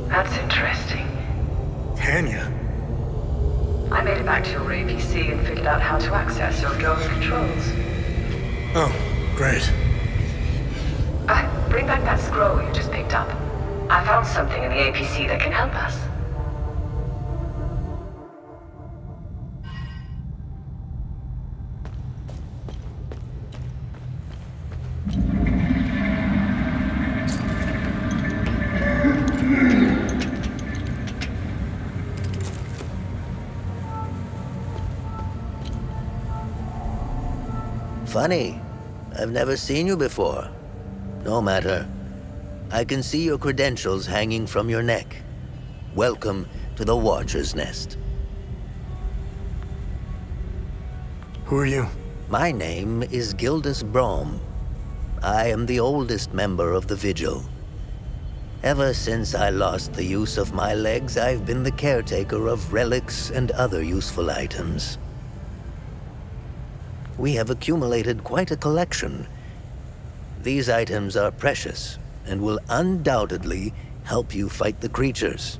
That's interesting. Tanya? I made it back to your APC and figured out how to access your drone's controls. Oh, great. Bring back that scroll you just picked up. I found something in the APC that can help us. Funny. I've never seen you before. No matter. I can see your credentials hanging from your neck. Welcome to the Watcher's Nest. Who are you? My name is Gildas Brom. I am the oldest member of the Vigil. Ever since I lost the use of my legs, I've been the caretaker of relics and other useful items. We have accumulated quite a collection. These items are precious and will undoubtedly help you fight the creatures.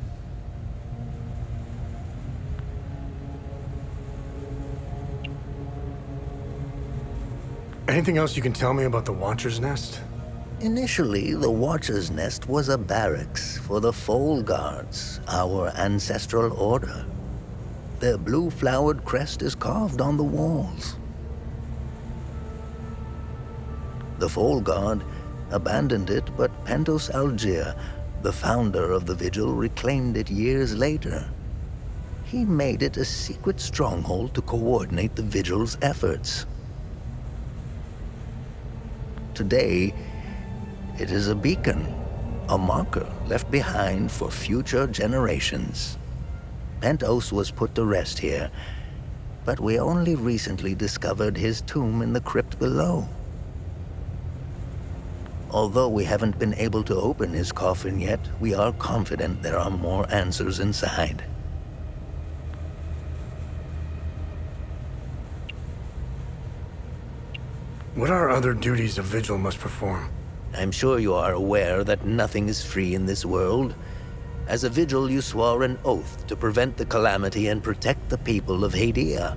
Anything else you can tell me about the Watcher's Nest? Initially, the Watcher's Nest was a barracks for the Foal Guards, our ancestral order. Their blue-flowered crest is carved on the walls. The Foal Guard abandoned it, but Pentos Algier, the founder of the Vigil, reclaimed it years later. He made it a secret stronghold to coordinate the Vigil's efforts. Today, it is a beacon, a marker left behind for future generations. Pentos was put to rest here, but we only recently discovered his tomb in the crypt below. Although we haven't been able to open his coffin yet, we are confident there are more answers inside. What are other duties a vigil must perform? I'm sure you are aware that nothing is free in this world. As a vigil, you swore an oath to prevent the calamity and protect the people of Hadia.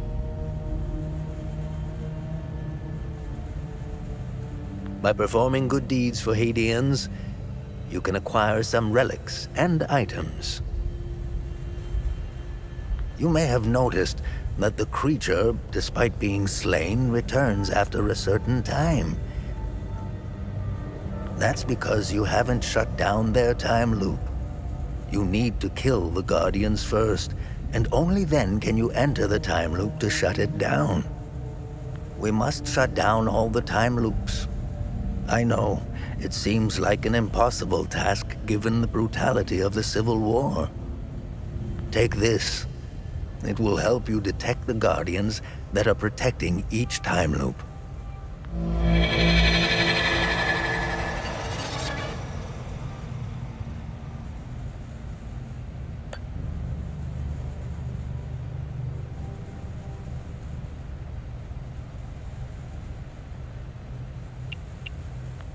By performing good deeds for Hadians, you can acquire some relics and items. You may have noticed that the creature, despite being slain, returns after a certain time. That's because you haven't shut down their time loop. You need to kill the Guardians first, and only then can you enter the time loop to shut it down. We must shut down all the time loops. I know, it seems like an impossible task given the brutality of the Civil War. Take this. It will help you detect the Guardians that are protecting each time loop.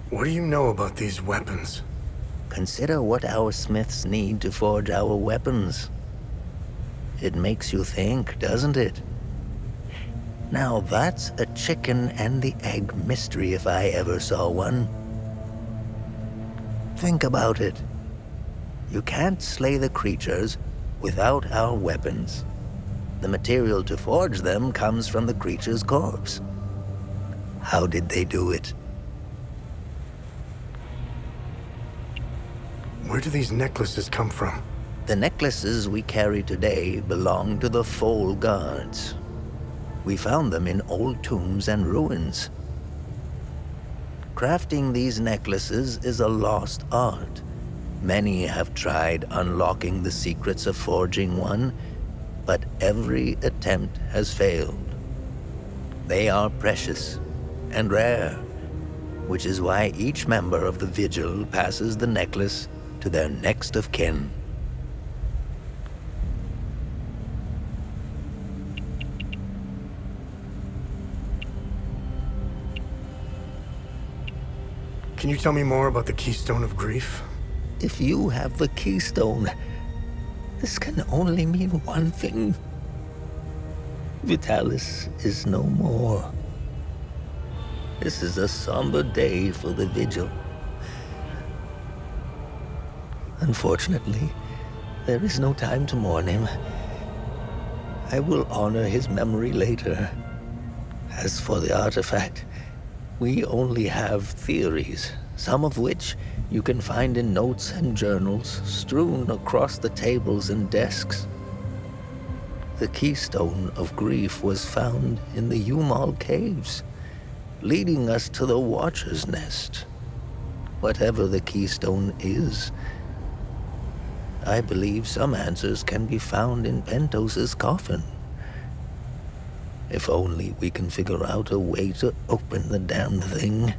What do you know about these weapons? Consider what our smiths need to forge our weapons. It makes you think, doesn't it? Now that's a chicken and the egg mystery if I ever saw one. Think about it. You can't slay the creatures without our weapons. The material to forge them comes from the creature's corpse. How did they do it? Where do these necklaces come from? The necklaces we carry today belong to the Foal Guards. We found them in old tombs and ruins. Crafting these necklaces is a lost art. Many have tried unlocking the secrets of forging one, but every attempt has failed. They are precious and rare, which is why each member of the Vigil passes the necklace to their next of kin. Can you tell me more about the Keystone of Grief? If you have the keystone, this can only mean one thing. Vitalis is no more. This is a somber day for the Vigil. Unfortunately, there is no time to mourn him. I will honor his memory later. As for the artifact, we only have theories, some of which you can find in notes and journals strewn across the tables and desks. The Keystone of Grief was found in the Umal Caves, leading us to the Watcher's Nest. Whatever the Keystone is, I believe some answers can be found in Pentos's coffin. If only we can figure out a way to open the damn thing.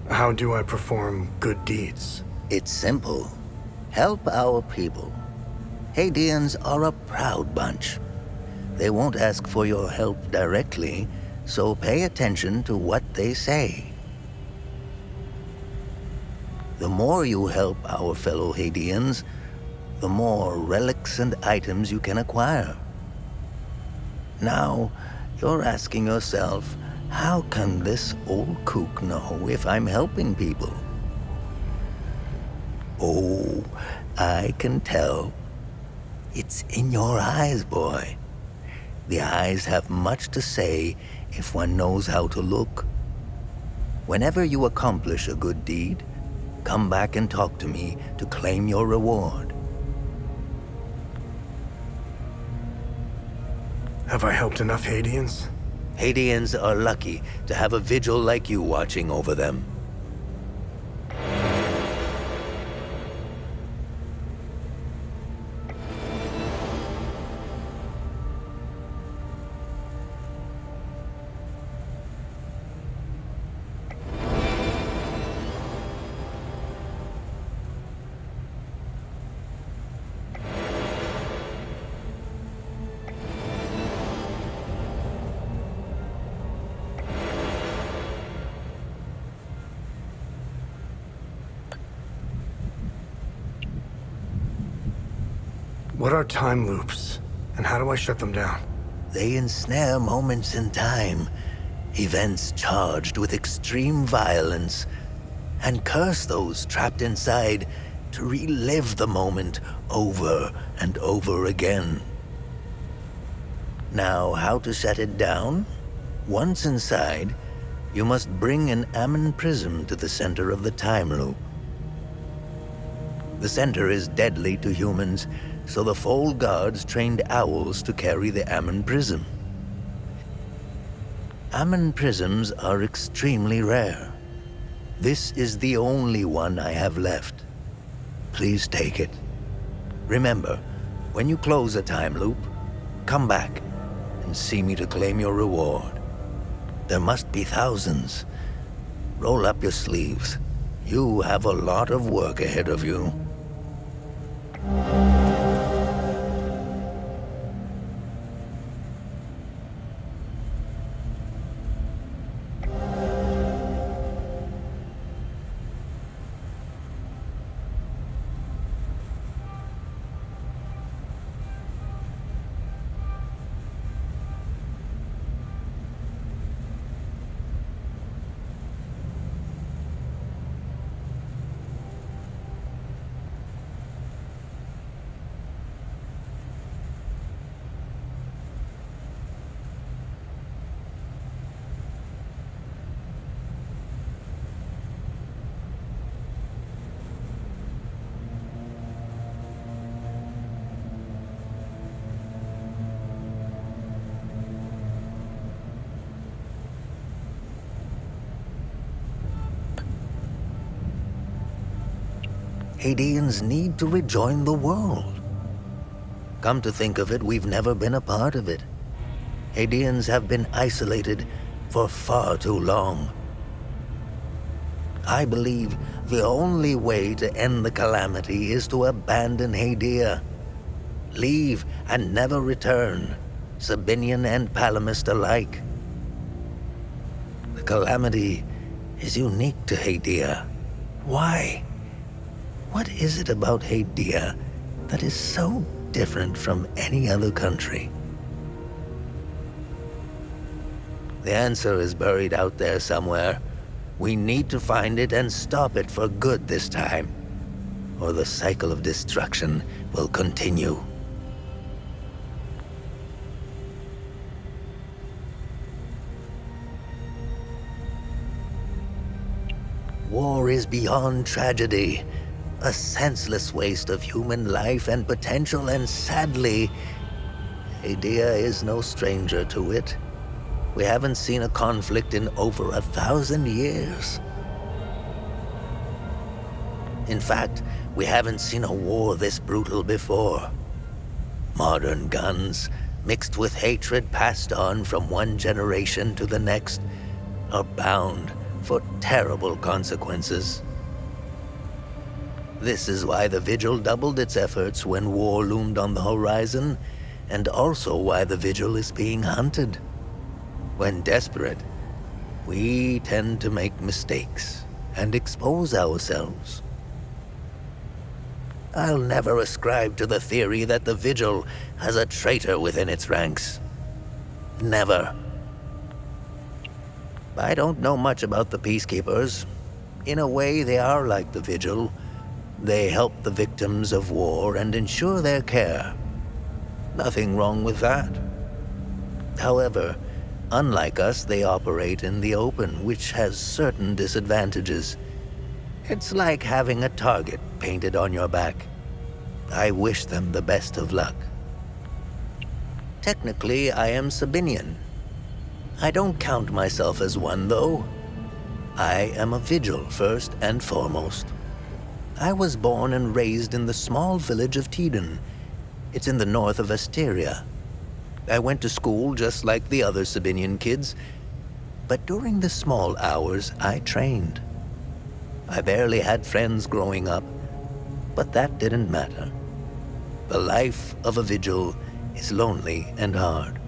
How do I perform good deeds? It's simple. Help our people. Hadeans are a proud bunch. They won't ask for your help directly, so pay attention to what they say. The more you help our fellow Hadeans, the more relics and items you can acquire. Now, you're asking yourself, how can this old kook know if I'm helping people? Oh, I can tell. It's in your eyes, boy. The eyes have much to say if one knows how to look. Whenever you accomplish a good deed, come back and talk to me to claim your reward. Have I helped enough Hadians? Hadeans are lucky to have a vigil like you watching over them. What are time loops, and how do I shut them down? They ensnare moments in time, events charged with extreme violence, and curse those trapped inside to relive the moment over and over again. Now, how to shut it down? Once inside, you must bring an Ammon prism to the center of the time loop. The center is deadly to humans, so the Foal Guards trained owls to carry the Ammon prism. Ammon prisms are extremely rare. This is the only one I have left. Please take it. Remember, when you close a time loop, come back and see me to claim your reward. There must be thousands. Roll up your sleeves. You have a lot of work ahead of you. Hadeans need to rejoin the world. Come to think of it, we've never been a part of it. Hadeans have been isolated for far too long. I believe the only way to end the calamity is to abandon Hadea. Leave and never return, Sabinian and Palamist alike. The calamity is unique to Hadea. Why? What is it about Hadea that is so different from any other country? The answer is buried out there somewhere. We need to find it and stop it for good this time, or the cycle of destruction will continue. War is beyond tragedy. A senseless waste of human life and potential, and sadly, Hadea is no stranger to it. We haven't seen a conflict in over 1,000 years. In fact, we haven't seen a war this brutal before. Modern guns, mixed with hatred passed on from one generation to the next, are bound for terrible consequences. This is why the Vigil doubled its efforts when war loomed on the horizon, and also why the Vigil is being hunted. When desperate, we tend to make mistakes and expose ourselves. I'll never ascribe to the theory that the Vigil has a traitor within its ranks. Never. I don't know much about the Peacekeepers. In a way, they are like the Vigil. They help the victims of war and ensure their care. Nothing wrong with that. However, unlike us, they operate in the open, which has certain disadvantages. It's like having a target painted on your back. I wish them the best of luck. Technically, I am Sabinian. I don't count myself as one, though. I am a vigil first and foremost. I was born and raised in the small village of Tiden. It's in the north of Asteria. I went to school just like the other Sabinian kids, but during the small hours, I trained. I barely had friends growing up, but that didn't matter. The life of a vigil is lonely and hard.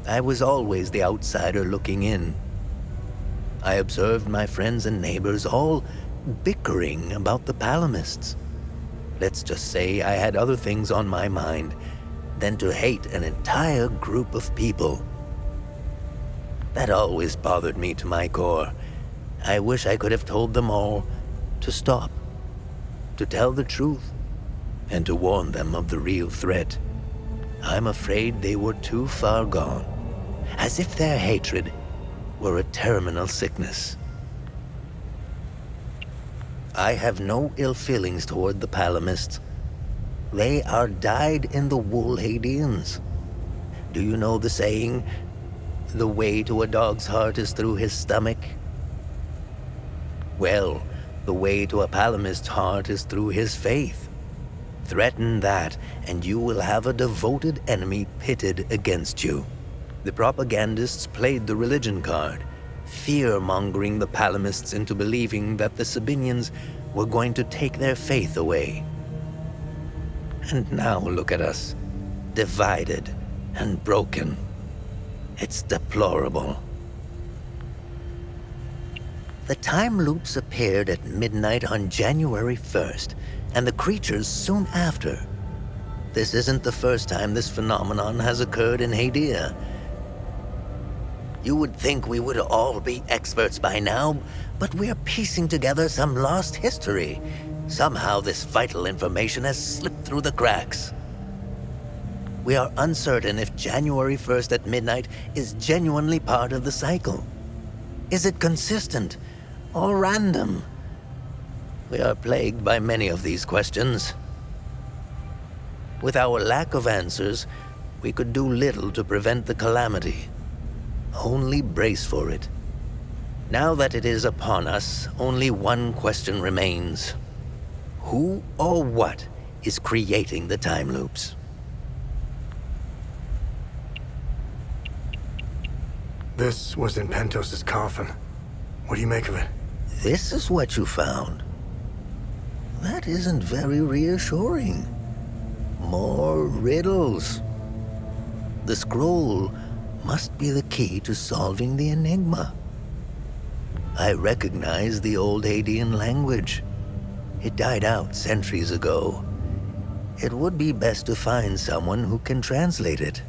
I was always the outsider looking in. I observed my friends and neighbors all bickering about the Palamists. Let's just say I had other things on my mind than to hate an entire group of people. That always bothered me to my core. I wish I could have told them all to stop, to tell the truth, and to warn them of the real threat. I'm afraid they were too far gone, as if their hatred were a terminal sickness. I have no ill feelings toward the Palamists. They are dyed-in-the-wool Hadeans. Do you know the saying, the way to a dog's heart is through his stomach? Well, the way to a Palamist's heart is through his faith. Threaten that, and you will have a devoted enemy pitted against you. The propagandists played the religion card, fear-mongering the Palamists into believing that the Sabinians were going to take their faith away. And now look at us, divided and broken. It's deplorable. The time loops appeared at midnight on January 1st, and the creatures soon after. This isn't the first time this phenomenon has occurred in Hadia. You would think we would all be experts by now, but we're piecing together some lost history. Somehow this vital information has slipped through the cracks. We are uncertain if January 1st at midnight is genuinely part of the cycle. Is it consistent or random? We are plagued by many of these questions. With our lack of answers, we could do little to prevent the calamity. Only brace for it. Now that it is upon us, only one question remains. Who or what is creating the time loops? This was in Pentos's coffin. What do you make of it? This is what you found. That isn't very reassuring. More riddles. The scroll must be the key to solving the enigma. I recognize the old Hadean language. It died out centuries ago. It would be best to find someone who can translate it.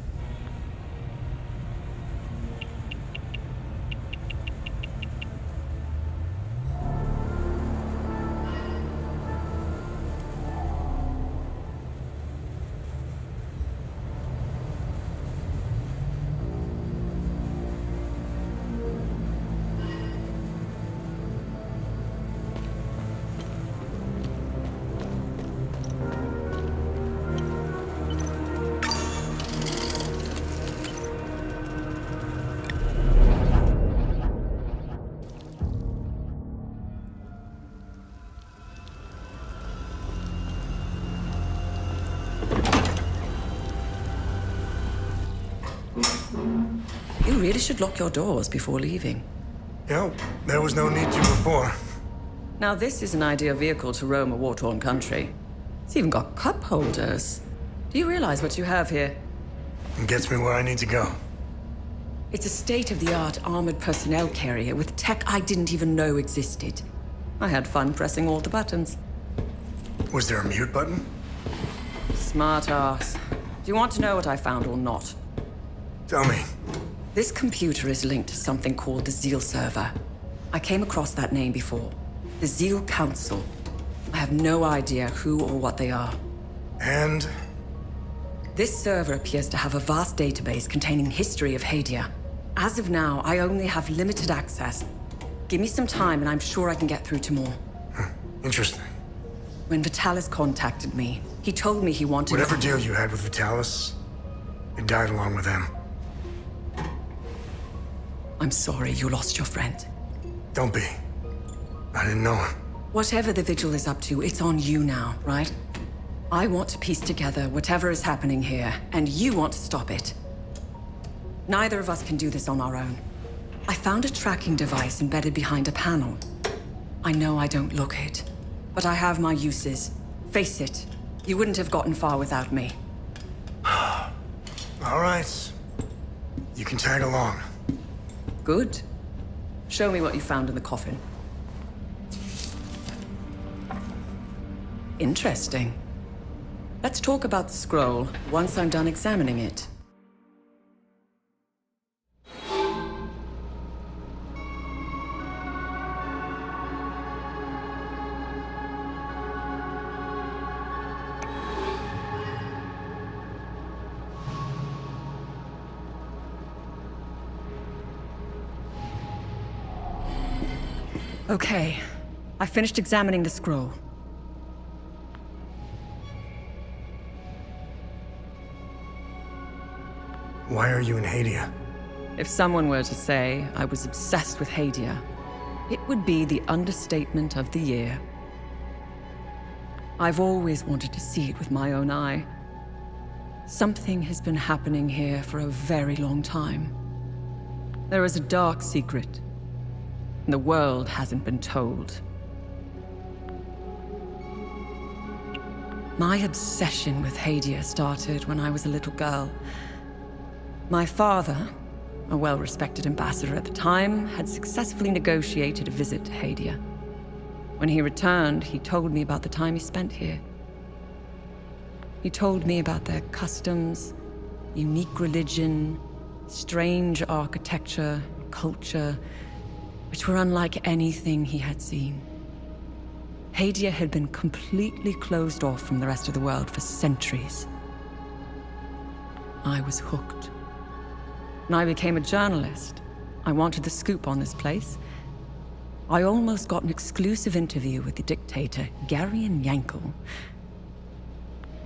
You really should lock your doors before leaving. Yeah, there was no need to before. Now this is an ideal vehicle to roam a war-torn country. It's even got cup holders. Do you realize what you have here? It gets me where I need to go. It's a state-of-the-art armored personnel carrier with tech I didn't even know existed. I had fun pressing all the buttons. Was there a mute button? Smart ass. Do you want to know what I found or not? Tell me. This computer is linked to something called the Zeal server. I came across that name before. The Zeal Council. I have no idea who or what they are. And? This server appears to have a vast database containing history of Hadia. As of now, I only have limited access. Give me some time and I'm sure I can get through to more. Interesting. When Vitalis contacted me, he told me he wanted... Whatever deal you had with Vitalis, it died along with him. I'm sorry you lost your friend. Don't be. I didn't know him. Whatever the Vigil is up to, it's on you now, right? I want to piece together whatever is happening here, and you want to stop it. Neither of us can do this on our own. I found a tracking device embedded behind a panel. I know I don't look it, but I have my uses. Face it, you wouldn't have gotten far without me. All right. You can tag along. Good. Show me what you found in the coffin. Interesting. Let's talk about the scroll once I'm done examining it. Okay, I finished examining the scroll. Why are you in Hadia? If someone were to say I was obsessed with Hadia, it would be the understatement of the year. I've always wanted to see it with my own eye. Something has been happening here for a very long time. There is a dark secret, and the world hasn't been told. My obsession with Hadia started when I was a little girl. My father, a well-respected ambassador at the time, had successfully negotiated a visit to Hadia. When he returned, he told me about the time he spent here. He told me about their customs, unique religion, strange architecture, culture, which were unlike anything he had seen. Hadia had been completely closed off from the rest of the world for centuries. I was hooked. When I became a journalist, I wanted the scoop on this place. I almost got an exclusive interview with the dictator, Garion Yankel.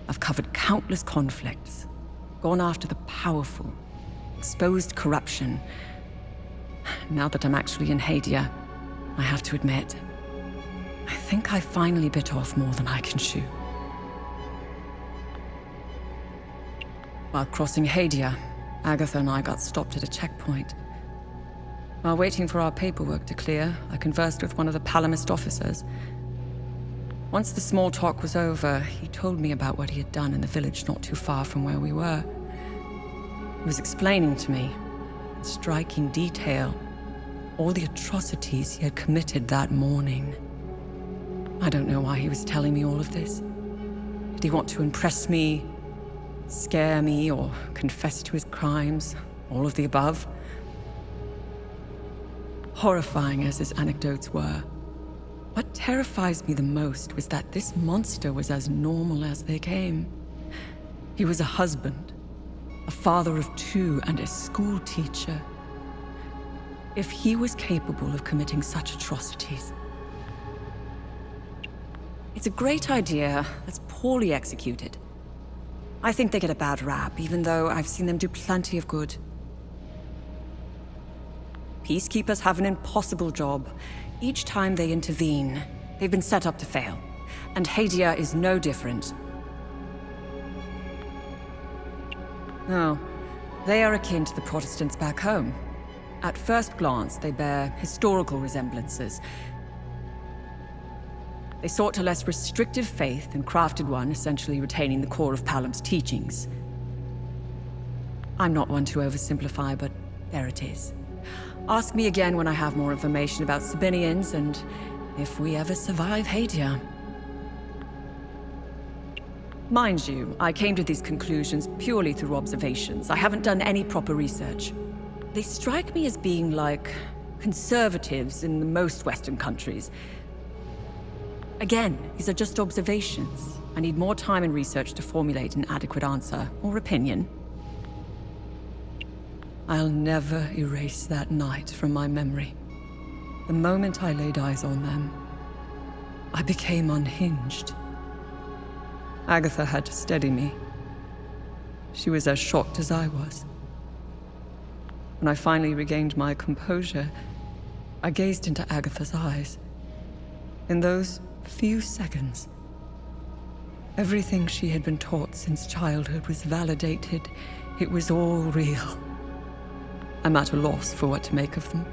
I've covered countless conflicts, gone after the powerful, exposed corruption. Now that I'm actually in Hadia, I have to admit, I think I finally bit off more than I can chew. While crossing Hadia, Agatha and I got stopped at a checkpoint. While waiting for our paperwork to clear, I conversed with one of the Palamist officers. Once the small talk was over, he told me about what he had done in the village not too far from where we were. He was explaining to me, in striking detail, all the atrocities he had committed that morning. I don't know why he was telling me all of this. Did he want to impress me, scare me, or confess to his crimes? All of the above? Horrifying as his anecdotes were, what terrifies me the most was that this monster was as normal as they came. He was a husband, a father of 2, and a school teacher. If he was capable of committing such atrocities, it's a great idea that's poorly executed. I think they get a bad rap, even though I've seen them do plenty of good. Peacekeepers have an impossible job. Each time they intervene, they've been set up to fail. And Hadia is no different. No, they are akin to the Protestants back home. At first glance, they bear historical resemblances. They sought a less restrictive faith and crafted one essentially retaining the core of Palam's teachings. I'm not one to oversimplify, but there it is. Ask me again when I have more information about Sabinians and if we ever survive Hadia. Mind you, I came to these conclusions purely through observations. I haven't done any proper research. They strike me as being like conservatives in the most Western countries. Again, these are just observations. I need more time and research to formulate an adequate answer or opinion. I'll never erase that night from my memory. The moment I laid eyes on them, I became unhinged. Agatha had to steady me. She was as shocked as I was. When I finally regained my composure, I gazed into Agatha's eyes. In those few seconds, everything she had been taught since childhood was validated. It was all real. I'm at a loss for what to make of them.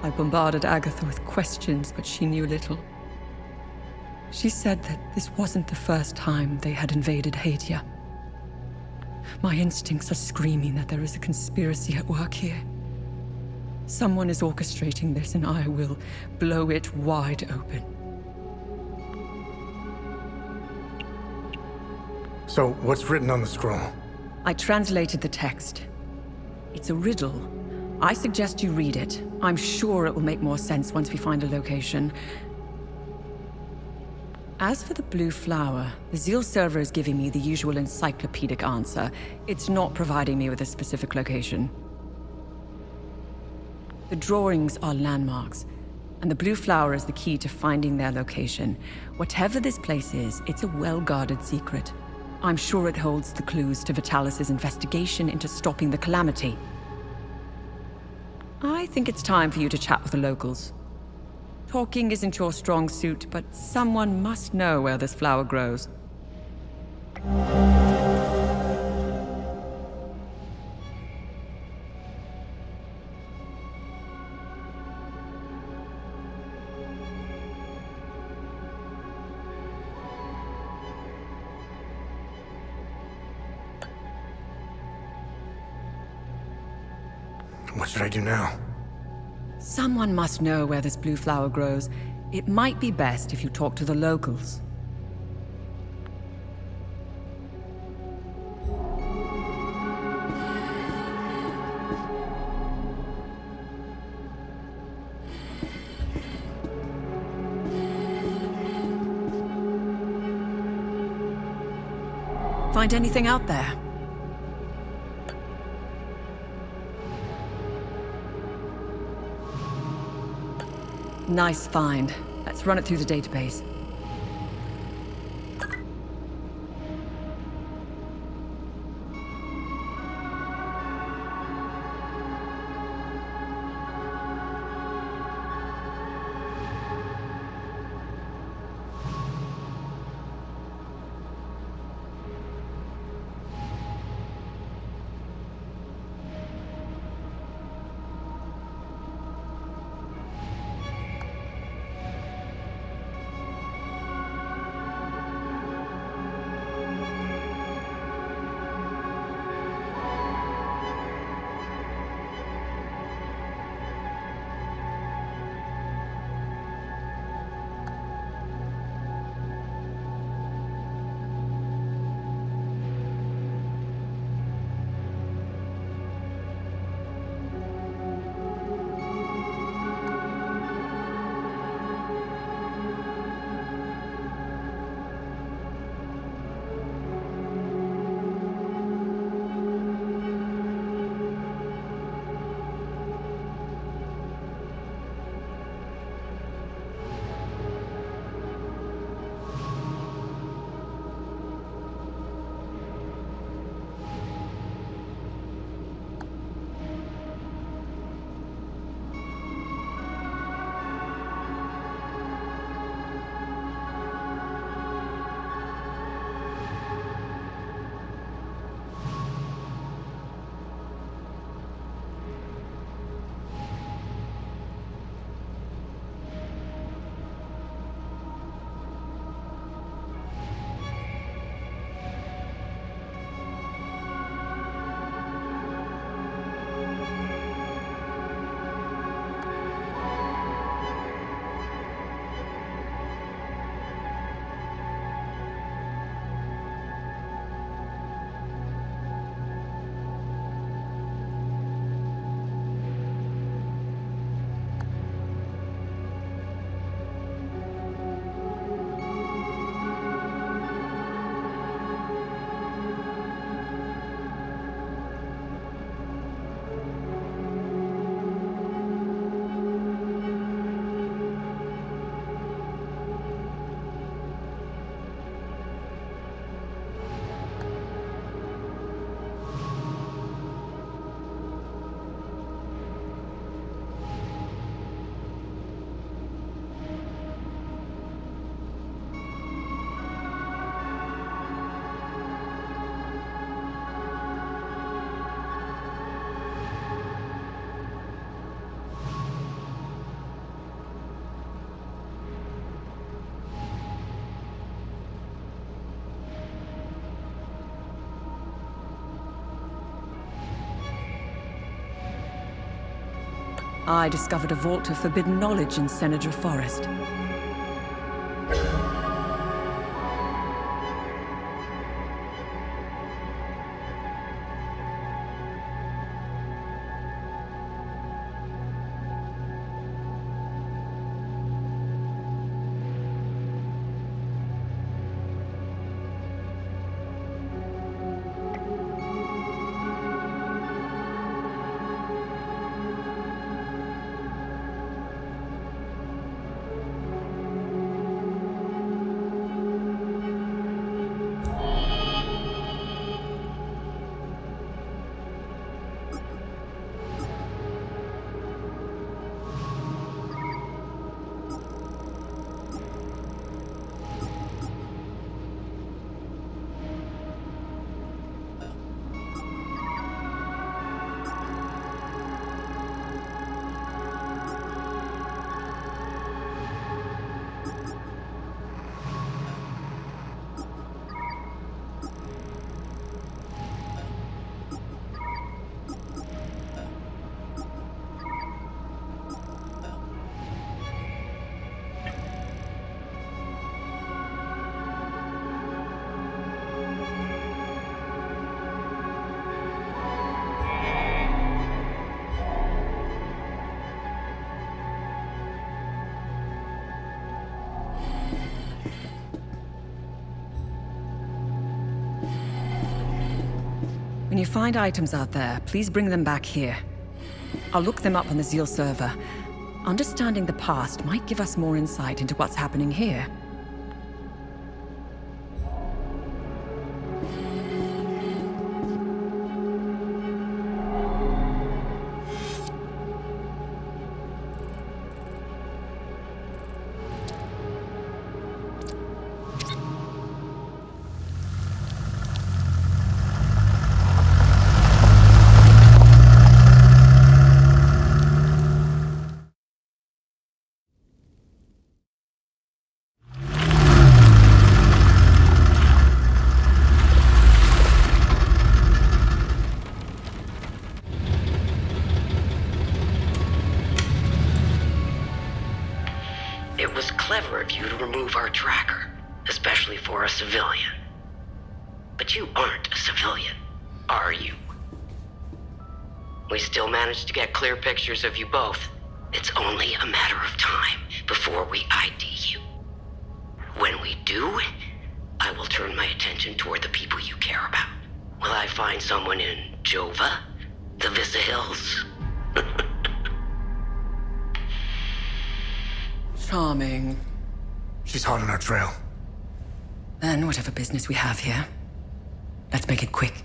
I bombarded Agatha with questions, but she knew little. She said that this wasn't the first time they had invaded Hadia. My instincts are screaming that there is a conspiracy at work here. Someone is orchestrating this, and I will blow it wide open. So, what's written on the scroll? I translated the text. It's a riddle. I suggest you read it. I'm sure it will make more sense once we find a location. As for the blue flower, the Zeal server is giving me the usual encyclopedic answer. It's not providing me with a specific location. The drawings are landmarks, and the blue flower is the key to finding their location. Whatever this place is, it's a well-guarded secret. I'm sure it holds the clues to Vitalis' investigation into stopping the calamity. I think it's time for you to chat with the locals. Talking isn't your strong suit, but someone must know where this flower grows. What should I do now? Someone must know where this blue flower grows. It might be best if you talk to the locals. Find anything out there? Nice find. Let's run it through the database. I discovered a vault of forbidden knowledge in Senator Forest. When you find items out there, please bring them back here. I'll look them up on the Zeal server. Understanding the past might give us more insight into what's happening here. It was clever of you to remove our tracker, especially for a civilian. But you aren't a civilian, are you? We still managed to get clear pictures of you both. It's only a matter of time before we ID you. When we do, I will turn my attention toward the people you care about. Will I find someone in Jova? The Vista Hills? Charming. She's hot on our trail. Then whatever business we have here, let's make it quick.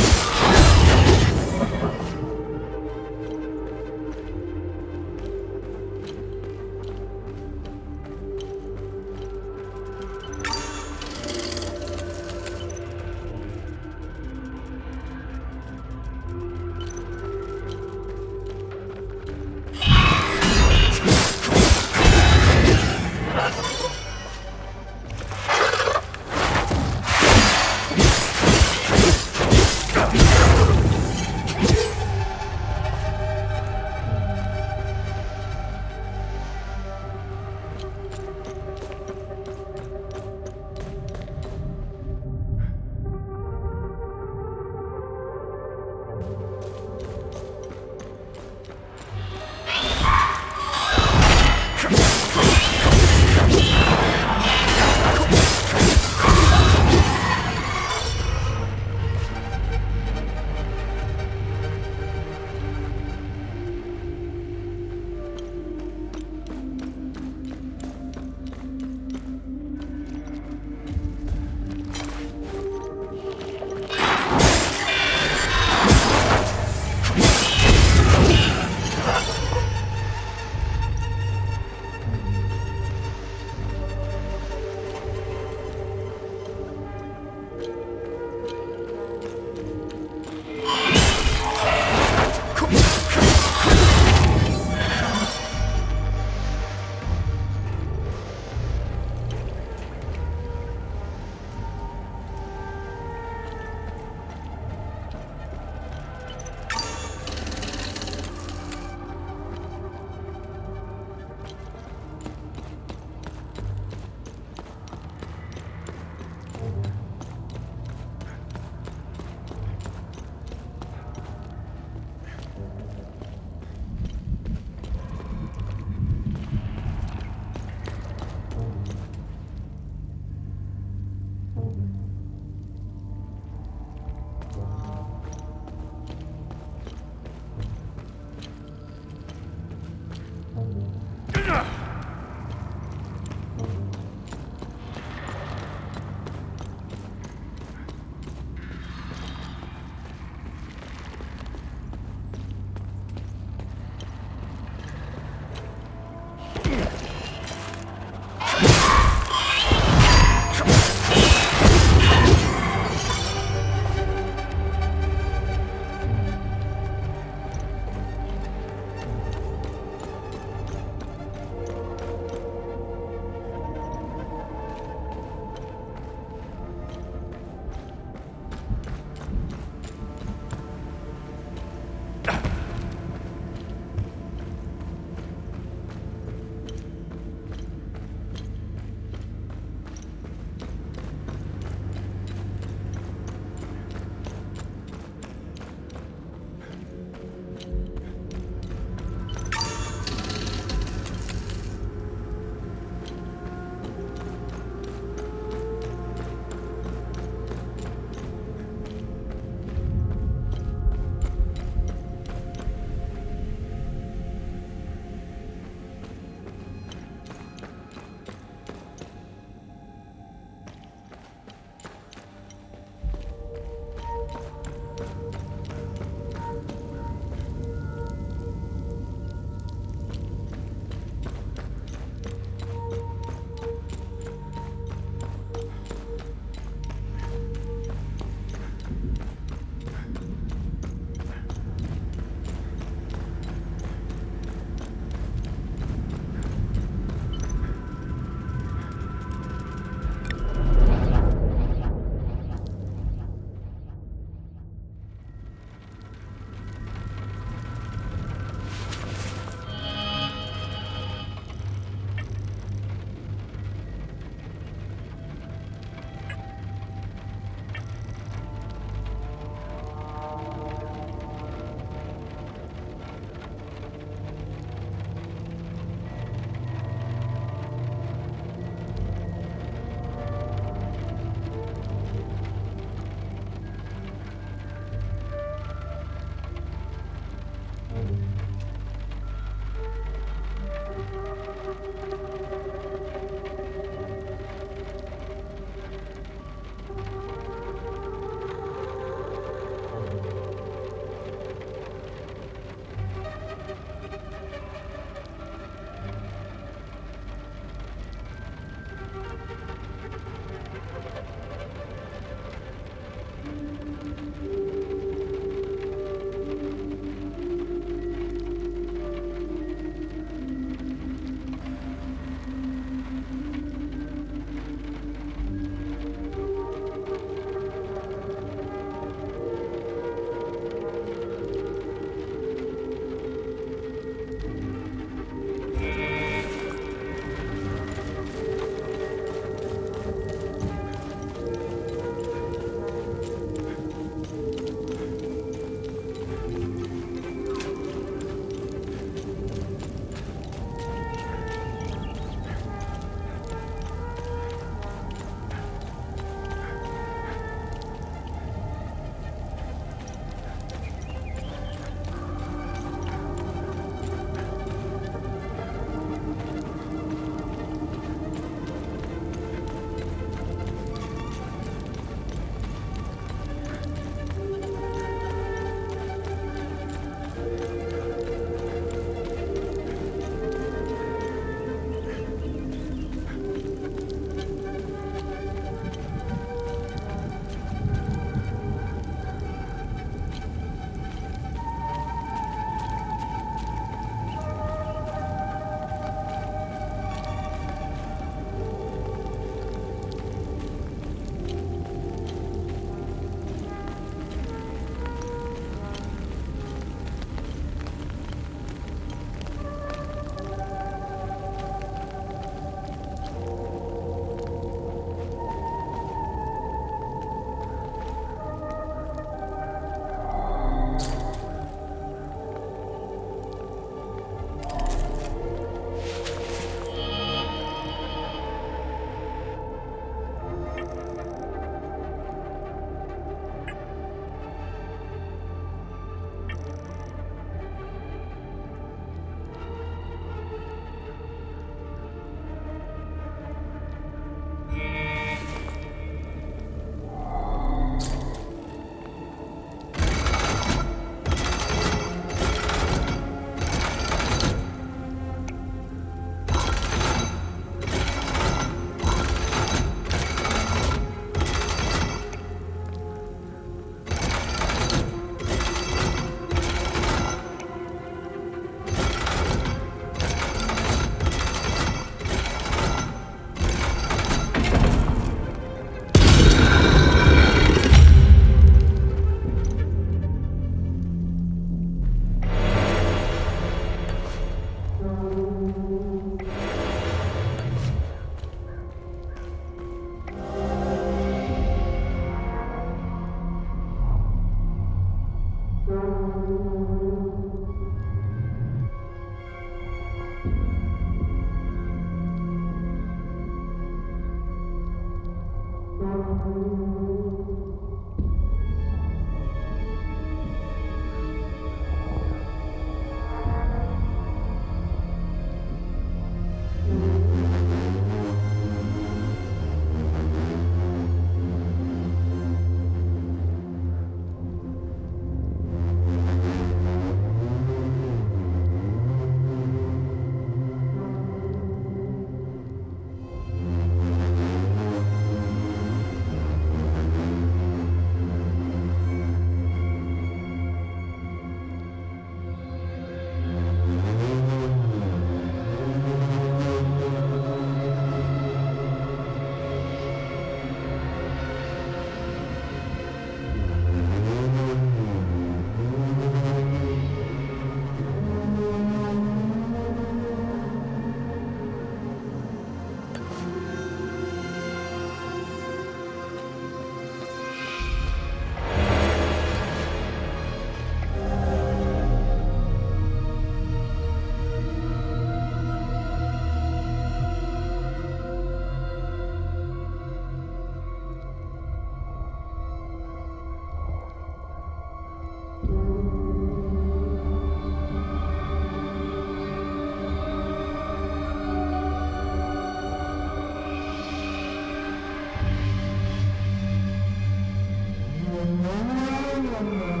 Thank you.